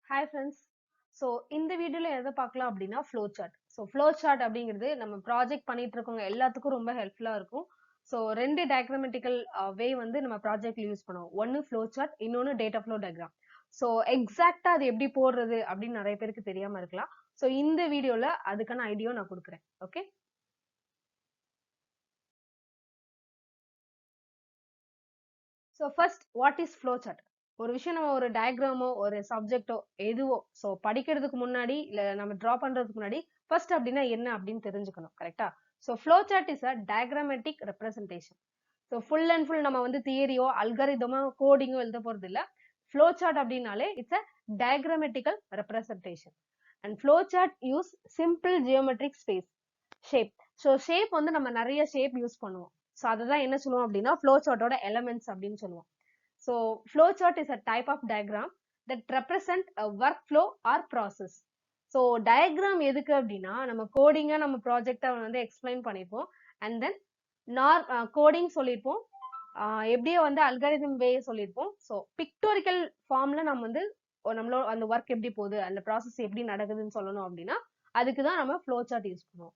Hi friends. So இந்த வீடியோல எதை பார்க்கலாம் அப்படின்னா flowchart. So flowchart அப்படிங்கிறது நம்ம ப்ராஜெக்ட் பண்ணிட்டு இருக்கவங்க எல்லாத்துக்கும் ரொம்ப ஹெல்ப்ஃபுல்லா இருக்கும். ஸோ ரெண்டு டயக்ராமெட்டிக்கல் வே வந்து நம்ம ப்ராஜெக்ட்ல யூஸ் பண்ணுவோம். ஒன்னு flowchart, இன்னொன்னு data flow diagram. ஸோ எக்ஸாக்டா அது எப்படி போடுறது அப்படின்னு நிறைய பேருக்கு தெரியாம இருக்கலாம். ஸோ இந்த வீடியோல அதுக்கான ஐடியா நான் கொடுக்குறேன். Okay. So first what is flowchart? ஒரு விஷயம் நம்ம ஒரு டயக்ராமோ ஒரு சப்ஜெக்டோ எதுவோ ஸோ படிக்கிறதுக்கு முன்னாடி இல்ல நம்ம டிரா பண்றதுக்கு முன்னாடி ஃபர்ஸ்ட் அப்படின்னா என்ன அப்படின்னு தெரிஞ்சுக்கணும். கரெக்டா? So flowchart is a diagrammatic representation. So full and full நம்ம வந்து தியரியோ அல்காரிதமோ கோடிங்கோ எழுத போறது இல்ல. flowchart அப்படின்னாலே it's a diagrammatical representation. And flowchart use simple geometric space shape. So shape வந்து நம்ம நிறைய ஷேப் யூஸ் பண்ணுவோம். ஸோ அதுதான் என்ன சொல்லுவோம் அப்படின்னா flowchartோட எலமெண்ட்ஸ் அப்படின்னு சொல்லுவோம். So flowchart is a type of diagram that represent a workflow or process. So diagram எதுக்கு அப்படின்னா நம்ம கோடிங்கா நம்ம ப்ராஜெக்டை வந்து எக்ஸ்பிளைன் பண்ணிப்போம். அண்ட் தென் கோடிங் சொல்லியிருப்போம், எப்படியோ வந்து அல்காரிதம் வே சொல்லியிருப்போம். ஸோ பிக்டோரிக்கல் ஃபார்ம்ல நம்ம வந்து நம்மளோட அந்த ஒர்க் எப்படி போகுது அந்த ப்ராசஸ் எப்படி நடக்குதுன்னு சொல்லணும் அப்படின்னா அதுக்கு தான் நம்ம flowchart யூஸ் பண்ணுவோம்.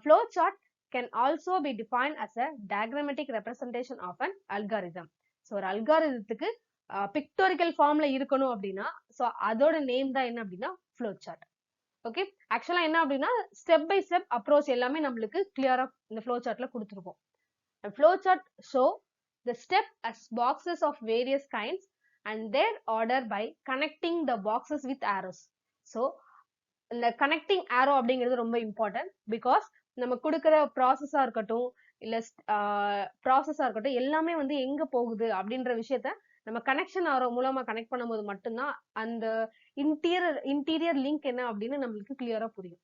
Flowchart can also be defined as a diagrammatic representation of an algorithm. So ஒரு அல்காரிதத்துக்கு பிக்டோரிக்கல் ஃபார்ம்ல இருக்கணும் அப்படின்னா ஸோ அதோட நேம் தான் என்ன அப்படின்னா flowchart. ஓகே. ஆக்சுவலா என்ன அப்படின்னா ஸ்டெப் பை ஸ்டெப் அப்ரோச் எல்லாமே நம்மளுக்கு கிளியரா இந்த flowchartல கொடுத்துருக்கோம். flowchart show the step as boxes of various kinds and their order by connecting the boxes with arrows. So இந்த கனெக்டிங் ஆரோ அப்படிங்கிறது ரொம்ப இம்பார்ட்டன்ட். பிகாஸ் நம்ம கொடுக்குற ப்ராசஸா இருக்கட்டும் இல்ல ப்ராசஸா இருக்கட்டும் எல்லாமே வந்து எங்க போகுது அப்படின்ற விஷயத்த நம்ம கனெக்ஷன் ஆரோ மூலமா கனெக்ட் பண்ணும்போது மட்டும்தான் அந்த இன்டீரியர் லிங்க் என்ன அப்படின்னு நம்மளுக்கு கிளியரா புரியும்.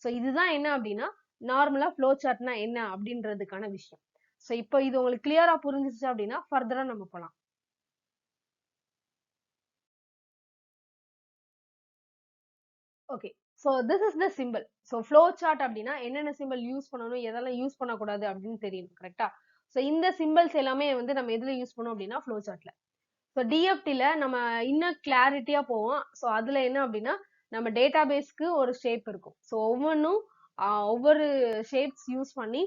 ஸோ இதுதான் என்ன அப்படின்னா நார்மலா flowchartனா என்ன அப்படின்றதுக்கான விஷயம். ஸோ இப்போ இது உங்களுக்கு கிளியரா புரிஞ்சிச்சு அப்படின்னா ஃபர்தரா நம்ம போலாம். Okay. So this is the simple. So flowchart அப்படின்னா என்னென்ன சிம்பிள் யூஸ் பண்ணணும் எதெல்லாம் யூஸ் பண்ணக்கூடாது அப்படின்னு தெரியணும். கரெக்டா? ஸோ இந்த சிம்பிள்ஸ் எல்லாமே வந்து நம்ம எதுல யூஸ் பண்ணோம் அப்படின்னா flowchartல. ஸோ டிஎஃப்டில நம்ம இன்னும் கிளாரிட்டியா போவோம். ஸோ அதுல என்ன அப்படின்னா நம்ம டேட்டா பேஸ்க்கு ஒரு ஷேப் இருக்கும். ஸோ ஒவ்வொன்றும் ஒவ்வொரு ஷேப்ஸ் யூஸ் பண்ணி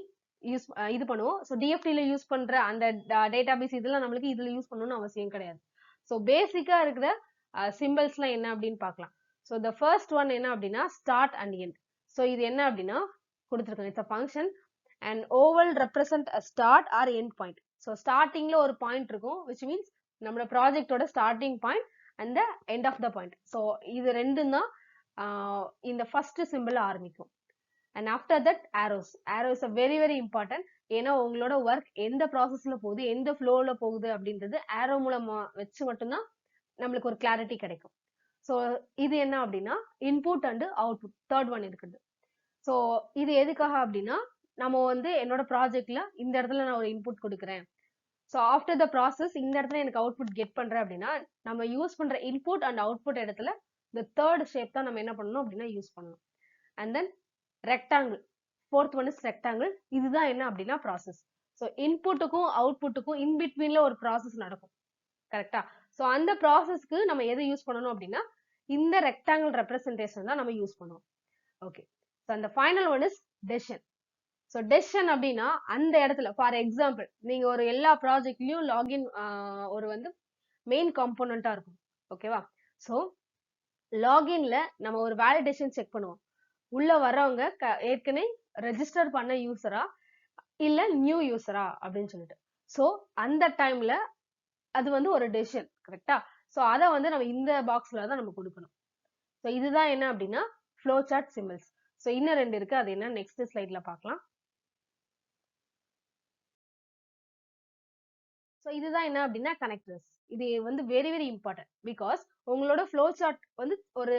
இது பண்ணுவோம். ஸோ டிஎஃப்டில யூஸ் பண்ற அந்த டேட்டா பேஸ் இதெல்லாம் நம்மளுக்கு இதுல யூஸ் பண்ணணும்னு அவசியம் கிடையாது. ஸோ பேசிக்கா இருக்கிற சிம்பிள்ஸ்லாம் என்ன அப்படின்னு பார்க்கலாம். ஸோ த ஃபர்ஸ்ட் ஒன் என்ன அப்படின்னா ஸ்டார்ட் அண்ட் எண்ட். ஸோ இது என்ன அப்படின்னா கொடுத்துருக்கோம். It's a function and oval represent a start or end point. So ஸ்டார்டிங்ல ஒரு பாயிண்ட் இருக்கும் விச் மீன்ஸ் நம்மளோட ப்ராஜெக்டோட starting point and the end of the point. So இது ரெண்டும் தான் இந்த ஃபர்ஸ்ட் சிம்பிள் ஆரம்பிக்கும். And after that arrows. Arrows very very important. ஏன்னா உங்களோட ஒர்க் எந்த ப்ராசஸ்ல போகுது எந்த ஃப்ளோல போகுது அப்படின்றது ஆரோ மூலமா வச்சு மட்டும்தான் நம்மளுக்கு ஒரு கிளாரிட்டி கிடைக்கும். ஸோ இது என்ன அப்படின்னா input and output third one இருக்குது. ஸோ இது எதுக்காக அப்படின்னா நம்ம வந்து என்னோட ப்ராஜெக்ட்ல இந்த இடத்துல நான் ஒரு இன்புட் கொடுக்குறேன். ஸோ ஆஃப்டர் த ப்ராசஸ் இந்த இடத்துல எனக்கு அவுட்புட் கெட் பண்றேன் அப்படின்னா நம்ம யூஸ் பண்ற இன்புட் அண்ட் அவுட்புட் இடத்துல இந்த தேர்ட் ஷேப் தான் நம்ம என்ன பண்ணணும் அப்படின்னா யூஸ் பண்ணணும். And then rectangle. Fourth one is rectangle. இதுதான் என்ன அப்படின்னா ப்ராசஸ். ஸோ இன்புட்டுக்கும் அவுட்புட்டுக்கும் இன்பிட்வீன்ல ஒரு ப்ராசஸ் நடக்கும். கரெக்டா? ஸோ அந்த ப்ராசஸ்க்கு நம்ம எதை யூஸ் பண்ணணும் அப்படின்னா இந்த ரெக்டாங்கிள் ரெப்ரசன்டேஷன் தான் நம்ம யூஸ் பண்ணுவோம். ஓகே. ஸோ அந்த final one is decision. So decision அப்படின்னா அந்த இடத்துல ஃபார் எக்ஸாம்பிள் நீங்க ஒரு எல்லா ப்ராஜெக்ட்லயும் லாகின் ஒரு வந்து மெயின் காம்போனண்டா இருக்கும். ஓகேவா? ஸோ லாகின்ல நம்ம ஒரு வேலிடேஷன் செக் பண்ணுவோம். உள்ள வர்றவங்க ஏற்கனவே ரெஜிஸ்டர் பண்ண யூசரா இல்ல நியூ யூசரா அப்படின்னு சொல்லிட்டு. ஸோ அந்த டைம்ல அது வந்து ஒரு டெசிஷன். கரெக்டா? ஸோ அதை வந்து நம்ம இந்த பாக்ஸ்ல தான் நம்ம கொடுக்கணும். ஸோ இதுதான் என்ன அப்படின்னா flowchart சிம்பிள்ஸ். ஸோ இன்னும் ரெண்டு இருக்கு, அது என்ன நெக்ஸ்ட் ஸ்லைட்ல பார்க்கலாம். ஸோ இதுதான் என்ன அப்படின்னா கனெக்டர்ஸ். இது வந்து வெரி வெரி இம்பார்ட்டன்ட். பிகாஸ் உங்களோட flowchart வந்து ஒரு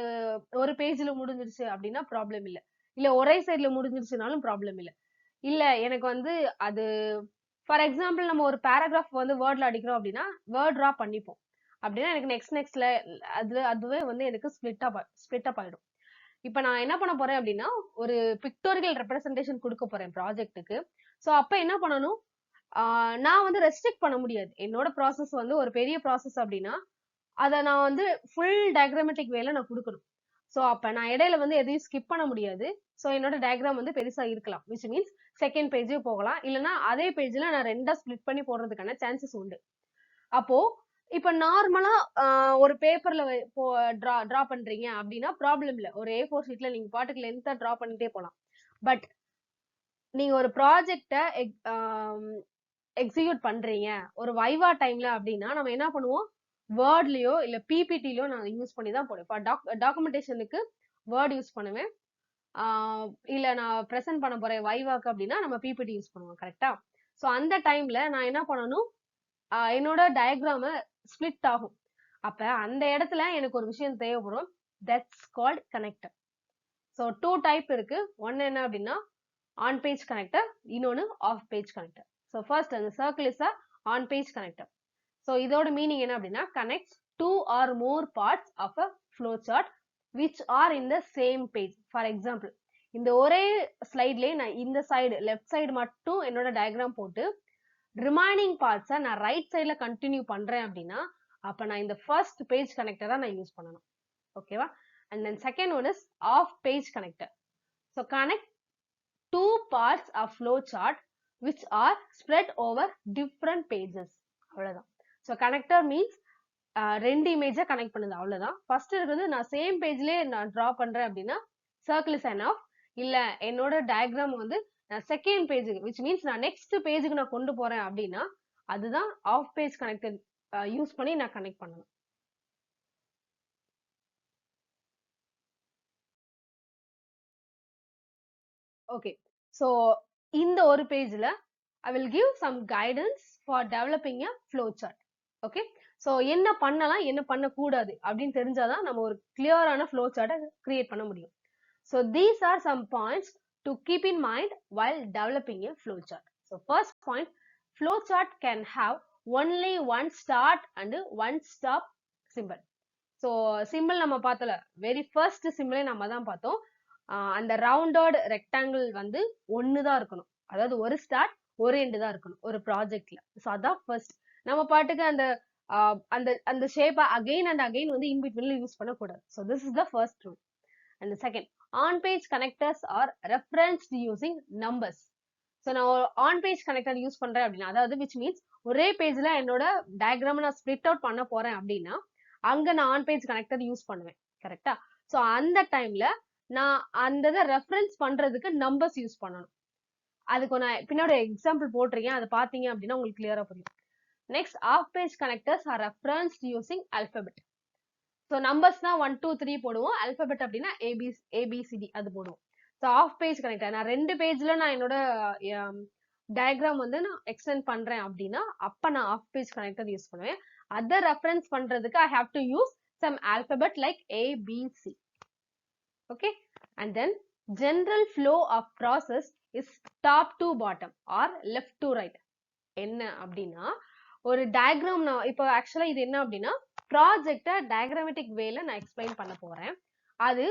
ஒரு பேஜ்ல முடிஞ்சிருச்சு அப்படின்னா ப்ராப்ளம் இல்லை. இல்ல ஒரே சைட்ல முடிஞ்சிருச்சுனாலும் ப்ராப்ளம் இல்லை. இல்ல எனக்கு வந்து அது ஃபார் எக்ஸாம்பிள் நம்ம ஒரு பேராகிராஃப் வந்து வேர்ட்ல அடிக்கிறோம் அப்படின்னா வேர்ட் ட்ரா பண்ணிப்போம். அப்படின்னா எனக்கு நெக்ஸ்ட்ல அதுவே வந்து எனக்கு ஸ்பிளிட் அப் ஆயிடும். இப்ப நான் என்ன பண்ண போறேன் அப்படின்னா ஒரு பிக்டோரியல் ரெப்ரசன்டேஷன் கொடுக்க போறேன் ப்ராஜெக்ட்டுக்கு. ஸோ அப்ப என்ன பண்ணணும், நான் வந்து ரெஸ்ட்ரிக்ட் பண்ண முடியாது. என்னோட ப்ராசஸ் வந்து ஒரு பெரிய ப்ராசஸ் அப்படின்னா அதை நான் வந்து ஃபுல் டயக்ராமேட்டிக் வேல நான் கொடுக்கணும். ஸோ அப்ப நான் இடையில வந்து எதையும் ஸ்கிப் பண்ண முடியாது. ஸோ என்னோட டயக்ராம் வந்து பெருசா இருக்கலாம், விச் மீன்ஸ் செகண்ட் பேஜ் போகலாம், இல்லைன்னா அதே பேஜ்ல நான் ரெண்டா ஸ்பிளிட் பண்ணி போடுறதுக்கான சான்சஸ் உண்டு. அப்போ இப்ப நார்மலா ஒரு பேப்பர்ல டிரா பண்றீங்க அப்படின்னா ப்ராப்ளம் இல்ல. ஒரு A4 ஷீட்ல நீங்க பாட்டுக்கு லென்த்தா டிரா பண்ணிட்டே போலாம். பட் நீங்க ஒரு ப்ராஜெக்ட எக்ஸிக்யூட் பண்றீங்க ஒரு வைவா டைம்ல அப்படின்னா நம்ம என்ன பண்ணுவோம், வேர்ட்லயோ இல்ல பிபிடிலயோ நான் யூஸ் பண்ணி தான் போடுவேன். இப்போ டாக்குமெண்டேஷனுக்கு வேர்ட் யூஸ் பண்ணுவேன். இல்ல நான் ப்ரெசென்ட் பண்ண போறேன் வைவாக்கு அப்படின்னா நம்ம பிபிடி யூஸ் பண்ணுவோம். கரெக்டா? ஸோ அந்த டைம்ல நான் என்ன பண்ணணும், என்னோட டயக்ராம ஸ்பிளிட் ஆகும். அப்ப அந்த இடத்துல எனக்கு ஒரு விஷயம் தேவைப்படும். That's called connector. So 2 type இருக்கு. ஒன்னு என்ன அப்படின்னா ஆன் பேஜ் கனெக்டர், இன்னொன்னு off page connector. So first அந்த circle is a on page connector. So இதோட மீனிங் என்ன அப்படின்னா connects 2 or more parts of a flowchart which are in the same page. For example, இந்த ஒரே ஸ்லைட்லயே நான் இந்த side left side மட்டும் என்னோட டயக்ராம் போட்டு ரிமைனிங் பார்ட்ஸை நான் ரைட் சைட்ல கண்டினியூ பண்றேன் அப்படின்னா அப்ப நான் இந்த ஃபர்ஸ்ட் பேஜ் கனெக்டர் தான் நான் யூஸ் பண்ணணும். ஓகேவா? And then second one is off page connector. So connect 2 parts of flowchart which are spread over different pages. அவ்வளவுதான். ஸோ கனெக்டர் மீன்ஸ் ரெண்டு இமேஜை கனெக்ட் பண்ணுது, அவ்வளவுதான். ஃபர்ஸ்ட் இருக்கிறது நான் சேம் பேஜ்லயே நான் டிரா பண்றேன் அப்படின்னா சர்க்கிள் இஸ் எனஃப். இல்ல என்னோட டயக்ராம் வந்து நான் செகண்ட் பேஜுக்கு விச் மீன்ஸ் நான் நெக்ஸ்ட் பேஜுக்கு நான் கொண்டு போறேன் அப்படின்னா அதுதான் ஆஃப் பேஜ் கனெக்டர் யூஸ் பண்ணி நான் கனெக்ட் பண்ணணும். ஓகே, ஸோ இந்த ஒரு பேஜ்ல I will give some guidance for developing a flowchart. Okay, so என்ன பண்ணலாம் என்ன பண்ணக்கூடாது அப்படின்னு தெரிஞ்சாதான் நம்ம ஒரு கிளியரான flowchart கிரியேட் பண்ண முடியும். So these are some points to keep in mind while developing a flowchart. So first point, flowchart can have only one start and one stop symbol. So simple நம்ம பார்த்தல வெரி ஃபர்ஸ்ட் சிம்பிளே நம்ம தான் பார்த்தோம். அந்த rounded rectangle வந்து ஒண்ணுதான் இருக்கணும், அதாவது ஒரு ஸ்டார்ட் ஒரு எண்டு தான் இருக்கணும் ஒரு ப்ராஜெக்ட்ல. ஸோ அதான் ஃபர்ஸ்ட். நம்ம பாட்டுக்கு அந்த அந்த அந்த ஷேப்பை அகைன் அண்ட் அகைன் வந்து இன் பிட்வீன்ல யூஸ் பண்ணக்கூடாது. So this is the first rule. And second, on page connectors are referenced using numbers. So நான் ஆன் பேஜ் கனெக்டர் யூஸ் பண்றேன் அப்படின்னா அதாவது விச் மீன்ஸ் ஒரே பேஜ்ல என்னோட டயக்ராம் நான் ஸ்பிளிட் அவுட் பண்ண போறேன் அப்படின்னா அங்க நான் ஆன் பேஜ் கனெக்டர் யூஸ் பண்ணுவேன். கரெக்டா? ஸோ அந்த டைம்ல நான் அந்த இதை ரெஃபரன்ஸ் பண்றதுக்கு நம்பர்ஸ் யூஸ் பண்ணணும். அதுக்கு நான் பின்னாடி எக்ஸாம்பிள் போட்டிருக்கேன், அதை பாத்தீங்க அப்படின்னா உங்களுக்கு கிளியரா புரியும். Next, off page connectors are referenced using alphabet. So நம்பர்ஸ்னா 1 2 3 போடுவோம், ஆல்பபெட் அப்படின்னா ஏபிசிடி அது போடுவோம். ஸோ ஆஃப் பேஜ் கனெக்டர் நான் ரெண்டு பேஜ்ல நான் என்னோட டயக்ராம் வந்து நான் எக்ஸ்டெண்ட் பண்றேன் அப்படின்னா அப்ப நான் ஆஃப் பேஜ் கனெக்டர் யூஸ் பண்ணுவேன். அதை ரெஃபரன்ஸ் பண்றதுக்கு I have to use some alphabet like ABC. okay, and then general flow of process is top to bottom or left to right. என்ன அப்படின்னா ஒரு டயக்ராம் நான் இப்போ ஆக்சுவலா இது என்ன அப்படின்னா ப்ராஜெக்ட டயக்ராமேட்டிக் வேல நான் எக்ஸ்பிளைன் பண்ண போறேன். அது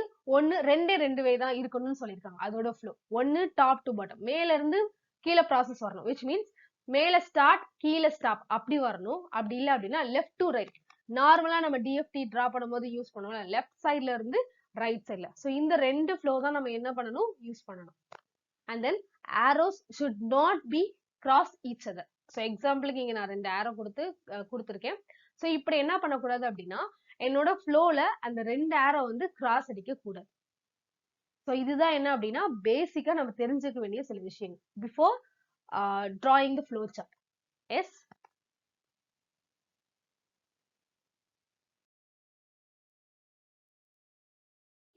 ரெண்டு வே தான் இருக்கணும்னு சொல்லியிருக்காங்க. அதோட ஃப்ளோ ஒன்னு டாப் டு பாட்டம், மேல இருந்து கீழே ப்ராசஸ் வரணும், விச் மீன்ஸ் மேல ஸ்டார்ட் கீழே ஸ்டாப் அப்படி வரணும். அப்படி இல்லை அப்படின்னா லெஃப்ட் டு ரைட். நார்மலா நம்ம டிஎஃப்டி டிரா பண்ணும்போது யூஸ் பண்ணுவோம் லெஃப்ட் சைட்ல இருந்து ரைட் சைட்ல. ஸோ இந்த ரெண்டு ஃப்ளோ தான் நம்ம என்ன பண்ணணும், யூஸ் பண்ணணும். And then arrows should not be cross each other. So எக்ஸாம்பிளுக்கு இங்க நான் ரெண்டு ஆரோ கொடுத்துருக்கேன். ஸோ இப்படி என்ன பண்ணக்கூடாது அப்படின்னா என்னோட ஃப்ளோல அந்த ரெண்டு ஆரோ வந்து கிராஸ் அடிக்க கூடாது. ஸோ இதுதான் என்ன அப்படின்னா பேசிக்கா நம்ம தெரிஞ்சுக்க வேண்டிய சில விஷயங்கள் before drawing the flow chart. Yes,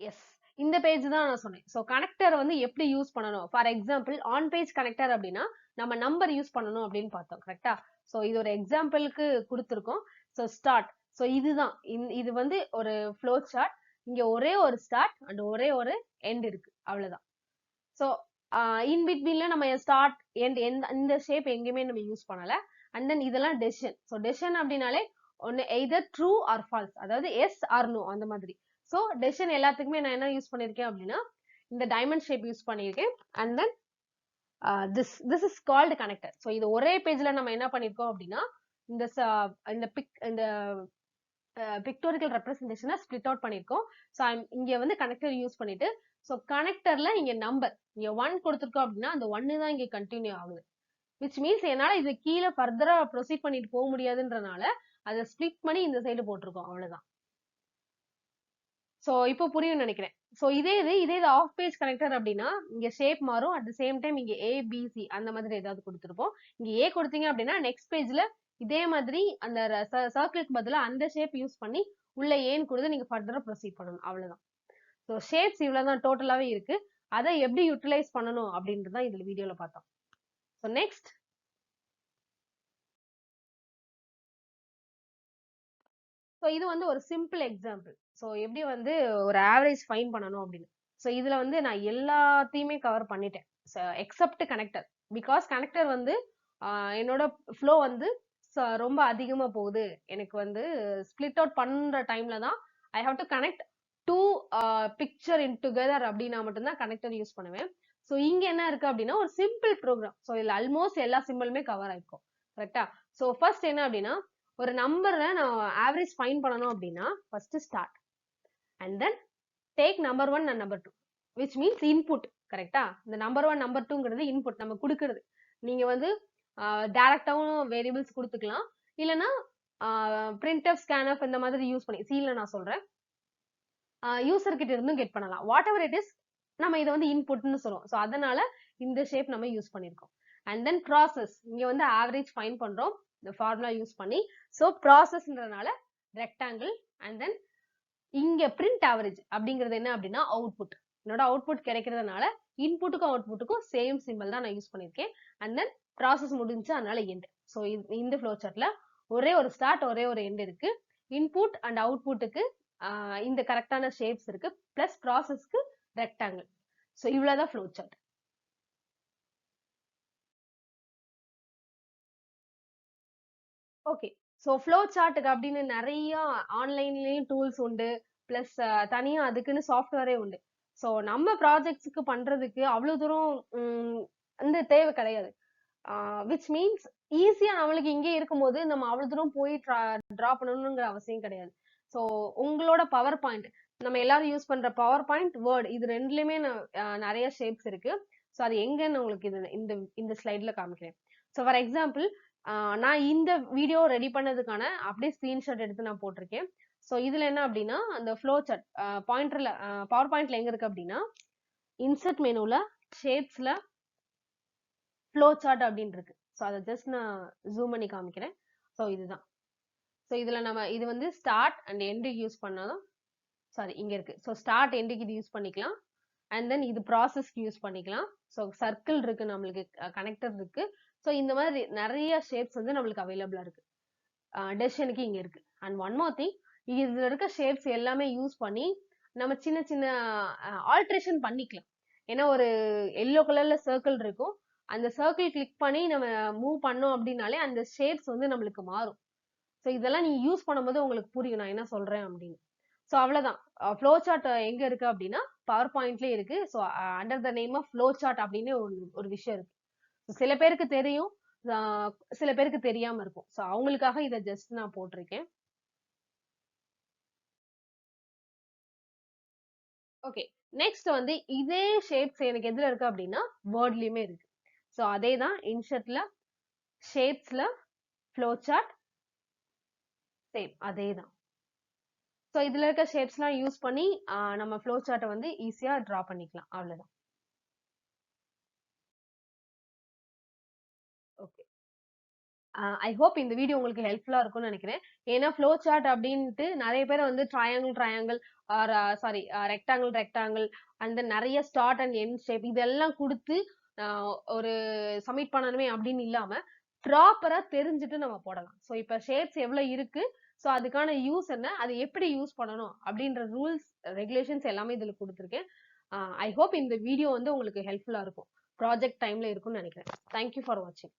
yes, இந்த பேஜ் தான் நான் சொன்னேன். ஸோ கனெக்டர் வந்து எப்படி யூஸ் பண்ணணும். For example on page connector அப்படின்னா நம்ம நம்பர் யூஸ் பண்ணணும் அப்படின்னு பார்த்தோம். கரெக்டா? ஸோ இது ஒரு எக்ஸாம்பிளுக்கு கொடுத்துருக்கோம். So start. ஸோ இதுதான் இது வந்து ஒரு ஃப்ளோ சார்ட். இங்க ஒரே ஒரு ஸ்டார்ட் அண்ட் ஒரே ஒரு எண்ட் இருக்கு, அவ்வளவுதான். ஸோ இன் பிட்வீன்ல நம்ம ஸ்டார்ட் எண்ட் இந்த ஷேப் எங்கேயுமே நம்ம யூஸ் பண்ணல. அண்ட் தென் இதெல்லாம் டெசிஷன். ஸோ டெசிஷன் அப்படின்னாலே ஒன்னு எய்தர் ட்ரூ ஆர் ஃபால்ஸ், அதாவது எஸ் ஆர் நோ அந்த மாதிரி. ஸோ டெசிஷன் எல்லாத்துக்குமே நான் என்ன யூஸ் பண்ணிருக்கேன் அப்படின்னா இந்த டைமண்ட் ஷேப் யூஸ் பண்ணியிருக்கேன். And then this is called connector. So இது ஒரே பேஜ்ல நம்ம என்ன பண்ணிருக்கோம் அப்படின்னா இந்த பிக்டோரிக்கல் ரெப்ரசன்டேஷனை ஸ்பிளிட் அவுட் பண்ணிருக்கோம். ஸோ இங்க வந்து கனெக்டர் யூஸ் பண்ணிட்டு, ஸோ கனெக்டர்ல இங்க நம்பர் இங்க 1 கொடுத்துருக்கோம் அப்படின்னா அந்த 1 தான் இங்க கண்டினியூ ஆகுது. விச் மீன்ஸ் என்னால இது கீழே ஃபர்தரா ப்ரொசீட் பண்ணிட்டு போக முடியாதுன்றனால அதை ஸ்பிளிட் பண்ணி இந்த சைடு போட்டிருக்கோம், அவ்வளவுதான். சோ இப்போ புரியும் நினைக்கிறேன். சோ இதே இது ஆஃப் பேஜ் கனெக்டர் அப்படின்னா இங்க ஷேப் மாறும். அட் த சேம் டைம் இங்க ஏபிசி அந்த மாதிரி ஏதாவது கொடுத்துருப்போம். இங்க ஏ கொடுத்தீங்க அப்படின்னா நெக்ஸ்ட் பேஜ்ல இதே மாதிரி அந்த சர்க்கிளுக்கு பதிலா அந்த ஷேப் யூஸ் பண்ணி உள்ள ஏன்னு கொடுத்து நீங்க ஃபர்தரா ப்ரொசீட் பண்ணணும், அவ்வளவுதான். ஸோ ஷேப்ஸ் இவ்வளவுதான் டோட்டலாவே இருக்கு. அதை எப்படி யூட்டிலைஸ் பண்ணணும் அப்படின்றதான் இதுல வீடியோல பார்த்தோம். ஸோ நெக்ஸ்ட், ஸோ இது வந்து ஒரு சிம்பிள் எக்ஸாம்பிள். ஸோ எப்படி வந்து ஒரு ஆவரேஜ் ஃபைன் பண்ணணும் அப்படின்னு. ஸோ இதுல வந்து நான் எல்லாத்தையுமே கவர் பண்ணிட்டேன் எக்ஸப்ட் கனெக்டர். பிகாஸ் கனெக்டர் வந்து என்னோட ஃப்ளோ வந்து ரொம்ப அதிகமா போகுது. எனக்கு வந்து ஸ்பிளிட் அவுட் பண்ற டைம்ல தான் I have to connect two picture in together அப்படின்னா மட்டும்தான் கனெக்டர் யூஸ் பண்ணுவேன். ஸோ இங்க என்ன இருக்கு அப்படின்னா ஒரு சிம்பிள் ப்ரோக்ராம். ஸோ இதுல ஆல்மோஸ்ட் எல்லா சிம்பிளுமே கவர் ஆயிருக்கும், கரெக்டா? ஸோ ஃபர்ஸ்ட் என்ன அப்படின்னா, ஒரு நம்பர்ல நான் ஆவரேஜ் ஃபைண்ட் பண்ணணும் அப்படின்னா first start and then take number 1 and number 2 which means input, கரெக்டா? இந்த நம்பர் 1 நம்பர் 2ங்கிறது இன்புட் நம்ம கொடுக்கறது. நீங்க வந்து டைரக்டாவும் வேரியபிள்ஸ் கொடுத்துக்கலாம், இல்லைன்னா பிரிண்ட்எஃப் ஸ்கேன்எஃப் இந்த மாதிரி யூஸ் பண்ணி சீல நான் சொல்றேன் யூசர் கிட்ட இருந்தும் கெட் பண்ணலாம். வாட் எவர் இட் இஸ், நம்ம இதை வந்து இன்புட்னு சொல்லுவோம். ஸோ அதனால இந்த ஷேப் நம்ம யூஸ் பண்ணிருக்கோம். அண்ட் தென் ப்ராசஸ், இங்க வந்து ஆவரேஜ் ஃபைன் பண்றோம் இந்த ஃபார்முலா யூஸ் பண்ணி. ஸோ ப்ராசஸ்ன்றதுனால ரெக்டாங்கிள். அண்ட் தென் இங்க பிரிண்ட் ஆவரேஜ் அப்படிங்கிறது என்ன அப்படின்னா அவுட்புட். என்னோட அவுட்புட் கிடைக்கிறதுனால இன்புட்டுக்கும் அவுட்புட்டுக்கும் சேம் சிம்பிள் தான் நான் யூஸ் பண்ணிருக்கேன். அண்ட் தென் ப்ராசஸ் முடிஞ்சு அதனால எண்ட். ஸோ இந்த ஃப்ளோ சார்ட்ல ஒரே ஒரு ஸ்டார்ட் ஒரே ஒரு எண்ட் இருக்கு. இன்புட் அண்ட் அவுட்புட்டுக்கு இந்த கரெக்டான ஷேப்ஸ் இருக்கு, பிளஸ் ப்ராசஸ்க்கு ரெக்டாங்கிள். ஸோ இவ்வளவுதான் flowchart. Okay, so flow சார்ட்டுக்கு அப்படின்னு நிறைய ஆன்லைன்லயும் டூல்ஸ் உண்டு, பிளஸ் தனியா அதுக்குன்னு சாஃப்ட்வேரே உண்டு. ஸோ நம்ம ப்ராஜெக்ட்ஸுக்கு பண்றதுக்கு அவ்வளவு தூரம் வந்து தேவை கிடையாது. விச் மீன்ஸ் ஈஸியா நம்மளுக்கு இங்கே இருக்கும்போது நம்ம அவ்வளவு தூரம் போய் டிரா பண்ணணுங்கிற அவசியம் கிடையாது. ஸோ உங்களோட பவர் பாயிண்ட், நம்ம எல்லாரும் யூஸ் பண்ற பவர் பாயிண்ட், வேர்ட், இது ரெண்டுலயுமே நிறைய ஷேப்ஸ் இருக்கு. ஸோ அது எங்கன்னு உங்களுக்கு இது இந்த ஸ்லைட்ல காமிக்கிறேன். ஸோ ஃபார் எக்ஸாம்பிள் நான் இந்த வீடியோ ரெடி பண்ணதுக்கான அப்படியே ஸ்கிரீன்ஷாட் எடுத்து நான் போட்டிருக்கேன். ஸோ இதுல என்ன அப்படின்னா அந்த ஃப்ளோ சார்ட் பாயிண்டர்ல பவர் பாயிண்ட்ல எங்க இருக்கு அப்படின்னா இன்சர்ட் மெனுல ஷேப்ஸ்ல ஃப்ளோ சார்ட் அப்படின்னு இருக்கு. ஸோ அதை ஜஸ்ட் நான் ஜூம் பண்ணி காமிக்கிறேன். ஸோ இதுதான். ஸோ இதுல நம்ம இது வந்து ஸ்டார்ட் அண்ட் எண்டுக்கு யூஸ் பண்ணாலும் சாரி இங்க இருக்கு. ஸோ ஸ்டார்ட் எண்டுக்கு இது யூஸ் பண்ணிக்கலாம். அண்ட் தென் இது ப்ராசஸ்க்கு யூஸ் பண்ணிக்கலாம். ஸோ சர்க்கிள் இருக்கு, நம்மளுக்கு கனெக்டர் இருக்கு. ஸோ இந்த மாதிரி நிறைய ஷேப்ஸ் வந்து நம்மளுக்கு அவைலபிளா இருக்கு. டெசிஷனுக்கு இங்க இருக்கு. அண்ட் ஒன் மோர் திங், இதுல இருக்க ஷேப்ஸ் எல்லாமே யூஸ் பண்ணி நம்ம சின்ன சின்ன ஆல்ட்ரேஷன் பண்ணிக்கலாம். ஏன்னா ஒரு எல்லோ கலர்ல சர்க்கிள் இருக்கும், அந்த சர்க்கிள் கிளிக் பண்ணி நம்ம மூவ் பண்ணோம் அப்படின்னாலே அந்த ஷேப்ஸ் வந்து நம்மளுக்கு மாறும். ஸோ இதெல்லாம் நீங்க யூஸ் பண்ணும்போது உங்களுக்கு புரியும் நான் என்ன சொல்றேன் அப்படின்னு. ஸோ அவ்வளவுதான். ஃப்ளோ சார்ட் எங்க இருக்கு அப்படின்னா பவர் பாயிண்ட்லயே இருக்கு. So under the name of flow chart அப்படின்னு ஒரு விஷயம் இருக்கு. சில பேருக்கு தெரியும், சில பேருக்கு தெரியாம இருக்கும். ஸோ அவங்களுக்காக இதை ஜஸ்ட் நான் போட்டிருக்கேன். ஓகே, நெக்ஸ்ட் வந்து இதே ஷேப்ஸ் எனக்கு எதுல இருக்கு அப்படின்னா வேர்ட்லயுமே இருக்கு. ஸோ அதே தான் இன்சர்ட்ல ஷேப்ஸ்ல ஃப்ளோ சார்ட் சேம் அதே தான். ஸோ இதுல இருக்க ஷேப்ஸ்லாம் யூஸ் பண்ணி நம்ம ஃப்ளோ சார்ட்டை வந்து ஈஸியா டிரா பண்ணிக்கலாம், அவ்வளவுதான். ஓகே, ஐ ஹோப் இந்த வீடியோ உங்களுக்கு ஹெல்ப்ஃபுல்லா இருக்கும்னு நினைக்கிறேன். ஏன்னா ஃப்ளோ சார்ட் அப்படின்ட்டு நிறைய பேர் வந்து triangle or sorry rectangle and then நிறைய ஸ்டார்ட் அண்ட் எண்ட் ஷேப் இதெல்லாம் கொடுத்து ஒரு சப்மிட் பண்ணணுமே அப்படின்னு இல்லாம ப்ராப்பரா தெரிஞ்சுட்டு நம்ம போடலாம். ஸோ இப்போ ஷேப்ஸ் எவ்வளவு இருக்கு, ஸோ அதுக்கான யூஸ் என்ன, அது எப்படி யூஸ் பண்ணணும் அப்படின்ற ரூல்ஸ் ரெகுலேஷன்ஸ் எல்லாமே இதுல கொடுத்துருக்கேன். ஐ ஹோப் இந்த வீடியோ வந்து உங்களுக்கு ஹெல்ப்ஃபுல்லா இருக்கும், ப்ராஜெக்ட் டைம்ல இருக்கும்னு நினைக்கிறேன். தேங்க்யூ ஃபார் வாட்சிங்.